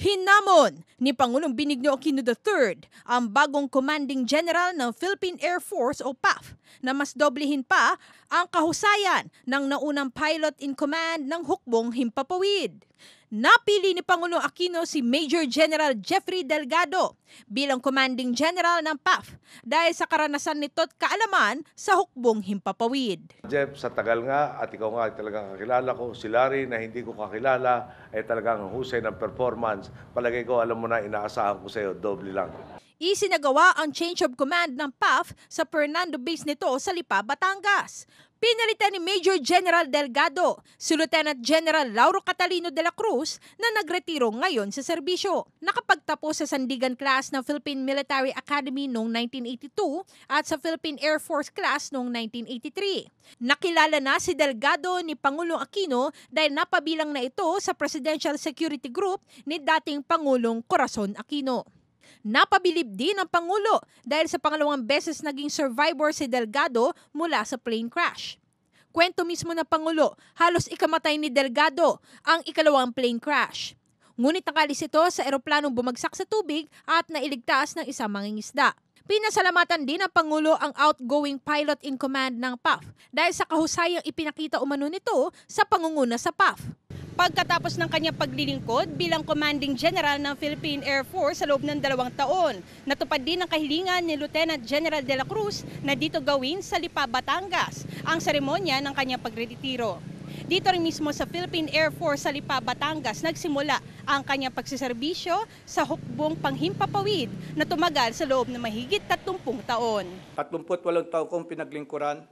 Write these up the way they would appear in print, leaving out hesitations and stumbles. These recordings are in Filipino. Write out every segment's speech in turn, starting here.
Hinamon ni Pangulong Benigno Aquino III ang bagong Commanding General ng Philippine Air Force o PAF na mas doblehin pa ang kahusayan ng naunang pilot in command ng hukbong himpapawid. Napili ni Pangulong Aquino si Major General Jeffrey Delgado bilang Commanding General ng PAF dahil sa karanasan nito't kaalaman sa hukbong himpapawid. Jeff, sa tagal nga at ikaw nga talagang kakilala ko, si Larry na hindi ko kakilala ay talagang husay ng performance. Palagay ko, alam mo na, inaasahan ko sa iyo, doble lang. Isinagawa ang change of command ng PAF sa Fernando base nito sa Lipa, Batangas. Pinalitan ni Major General Delgado si Lieutenant General Lauro Catalino de la Cruz na nagretiro ngayon sa serbisyo. Nakapagtapos sa Sandigan class ng Philippine Military Academy noong 1982 at sa Philippine Air Force class noong 1983. Nakilala na si Delgado ni Pangulong Aquino dahil napabilang na ito sa Presidential Security Group ni dating Pangulong Corazon Aquino. Napabilib din ang Pangulo dahil sa pangalawang beses naging survivor si Delgado mula sa plane crash. Kwento mismo ng Pangulo, halos ikamatay ni Delgado ang ikalawang plane crash. Ngunit nakalis ito sa eroplanong bumagsak sa tubig at nailigtas ng isang mangingisda. Pinasalamatan din ng Pangulo ang outgoing pilot in command ng PAF dahil sa kahusayang ipinakita umano nito sa pangunguna sa PAF. Pagkatapos ng kanyang paglilingkod bilang Commanding General ng Philippine Air Force sa loob ng 2 taon, natupad din ang kahilingan ni Lieutenant General de la Cruz na dito gawin sa Lipa, Batangas ang seremonya ng kanyang pagretiro. Dito rin mismo sa Philippine Air Force sa Lipa, Batangas nagsimula ang kanyang pagsiserbisyo sa hukbong panghimpapawid na tumagal sa loob ng mahigit 30 taon. 38 taon kong pinaglingkuran,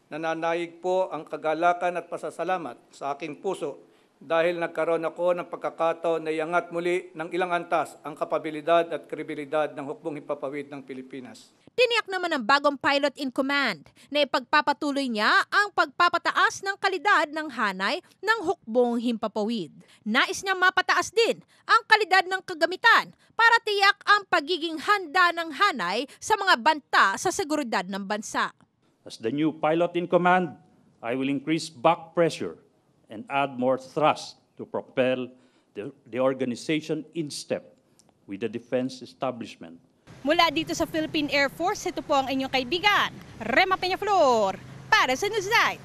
nananaig po ang kagalakan at pasasalamat sa aking puso dahil nagkaroon ako ng pagkakataon na iangat muli ng ilang antas ang kapabilidad at kredibilidad ng hukbong himpapawid ng Pilipinas. Tiniyak naman ng bagong pilot in command na ipagpapatuloy niya ang pagpapataas ng kalidad ng hanay ng hukbong himpapawid. Nais niya mapataas din ang kalidad ng kagamitan para tiyak ang pagiging handa ng hanay sa mga banta sa seguridad ng bansa. As the new pilot in command, I will increase back pressure and add more thrust to propel the organization in step with the defense establishment. Mula dito sa Philippine Air Force, ito po ang inyong kaibigan, Rema Peñaflor, para sa Newsnight.